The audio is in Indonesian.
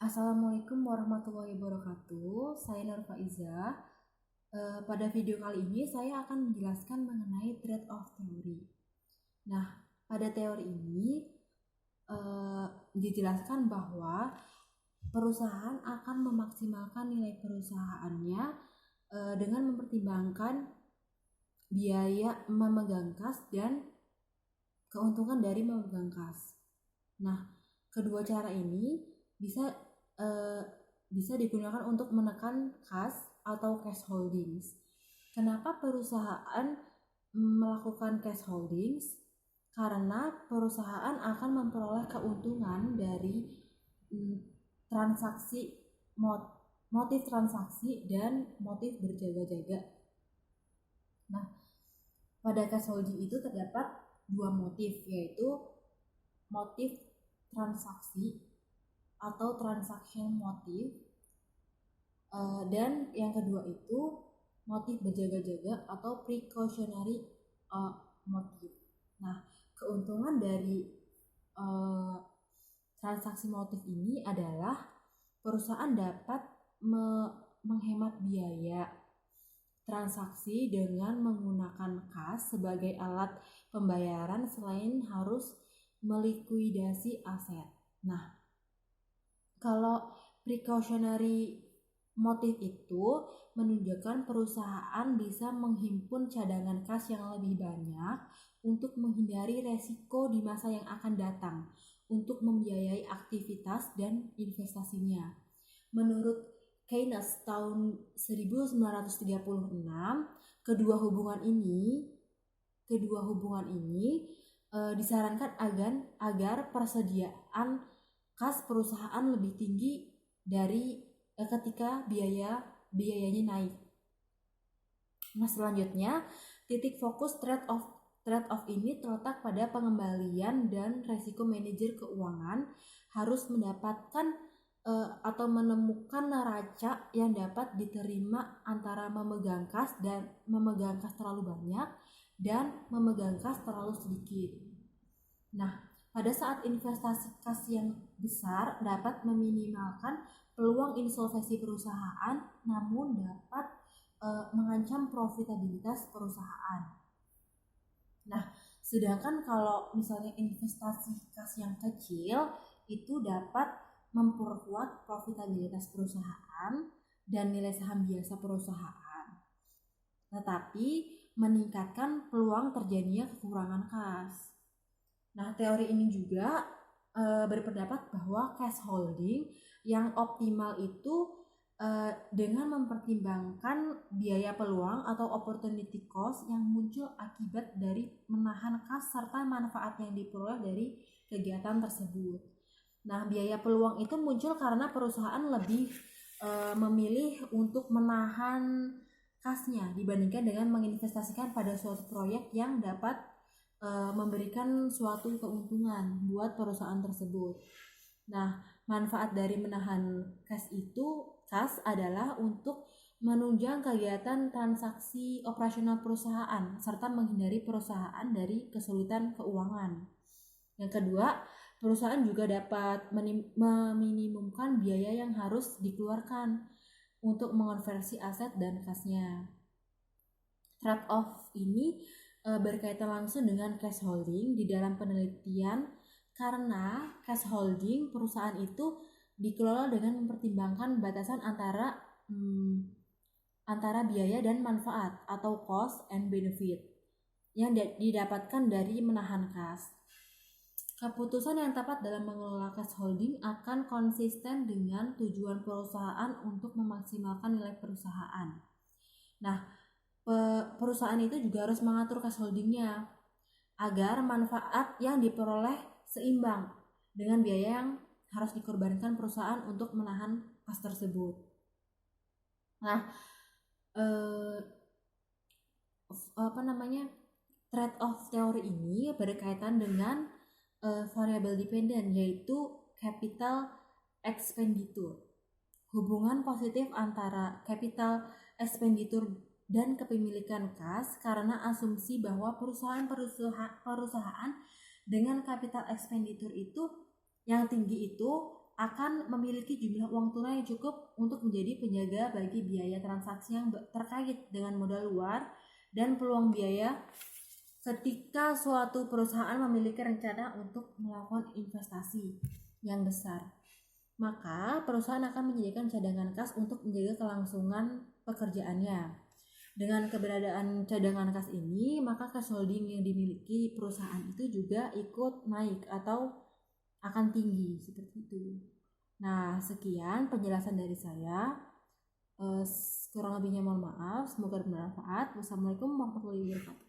Assalamualaikum warahmatullahi wabarakatuh. Saya Nur Faiza. Pada video kali ini saya akan menjelaskan mengenai trade-off theory. Nah, pada teori ini dijelaskan bahwa perusahaan akan memaksimalkan nilai perusahaannya dengan mempertimbangkan biaya memegang kas dan keuntungan dari memegang kas. Nah, kedua cara ini bisa digunakan untuk menekan kas atau cash holdings. Kenapa perusahaan melakukan cash holdings? Karena perusahaan akan memperoleh keuntungan dari transaksi, motif transaksi dan motif berjaga-jaga. Nah, pada cash holding itu terdapat dua motif, yaitu motif transaksi atau transaction motif, dan yang kedua itu motif berjaga-jaga atau precautionary motif. Nah, keuntungan dari transaksi motif ini adalah perusahaan dapat menghemat biaya transaksi dengan menggunakan kas sebagai alat pembayaran selain harus melikuidasi aset. Nah, kalau precautionary motif itu menunjukkan perusahaan bisa menghimpun cadangan kas yang lebih banyak untuk menghindari resiko di masa yang akan datang untuk membiayai aktivitas dan investasinya. Menurut Keynes tahun 1936, kedua hubungan ini disarankan agar persediaan kas perusahaan lebih tinggi dari ketika biayanya naik. Nah, selanjutnya titik fokus trade-off ini terletak pada pengembalian dan resiko manajer keuangan harus mendapatkan atau menemukan neraca yang dapat diterima antara memegang kas terlalu banyak dan memegang kas terlalu sedikit. Nah, pada saat investasi kas yang besar dapat meminimalkan peluang insolvensi perusahaan, namun dapat mengancam profitabilitas perusahaan. Nah, sedangkan kalau misalnya investasi kas yang kecil itu dapat memperkuat profitabilitas perusahaan dan nilai saham biasa perusahaan, tetapi meningkatkan peluang terjadinya kekurangan kas. Nah, teori ini juga berpendapat bahwa cash holding yang optimal itu dengan mempertimbangkan biaya peluang atau opportunity cost yang muncul akibat dari menahan kas serta manfaat yang diperoleh dari kegiatan tersebut. Nah, biaya peluang itu muncul karena perusahaan lebih memilih untuk menahan kasnya dibandingkan dengan menginvestasikan pada suatu proyek yang dapat memberikan suatu keuntungan buat perusahaan tersebut. Nah, manfaat dari menahan kas adalah untuk menunjang kegiatan transaksi operasional perusahaan serta menghindari perusahaan dari kesulitan keuangan. Yang kedua, perusahaan juga dapat meminimumkan biaya yang harus dikeluarkan untuk mengonversi aset dan kasnya. Trade-off ini berkaitan langsung dengan cash holding di dalam penelitian, karena cash holding perusahaan itu dikelola dengan mempertimbangkan batasan antara biaya dan manfaat atau cost and benefit yang didapatkan dari menahan kas. Keputusan yang tepat dalam mengelola cash holding akan konsisten dengan tujuan perusahaan untuk memaksimalkan nilai perusahaan. Nah, perusahaan itu juga harus mengatur cash holdingnya agar manfaat yang diperoleh seimbang dengan biaya yang harus dikorbankan perusahaan untuk menahan kas tersebut. Nah, trade-off teori ini berkaitan dengan variable dependent, yaitu capital expenditure. Hubungan positif antara capital expenditure dan kepemilikan kas karena asumsi bahwa perusahaan dengan capital expenditure itu yang tinggi itu akan memiliki jumlah uang tunai yang cukup untuk menjadi penjaga bagi biaya transaksi yang terkait dengan modal luar dan peluang biaya ketika suatu perusahaan memiliki rencana untuk melakukan investasi yang besar. Maka perusahaan akan menyediakan cadangan kas untuk menjaga kelangsungan pekerjaannya. Dengan keberadaan cadangan kas ini, maka cash holding yang dimiliki perusahaan itu juga ikut naik atau akan tinggi seperti itu. Nah, sekian penjelasan dari saya. Kurang lebihnya mohon maaf. Semoga bermanfaat. Wassalamualaikum warahmatullahi wabarakatuh.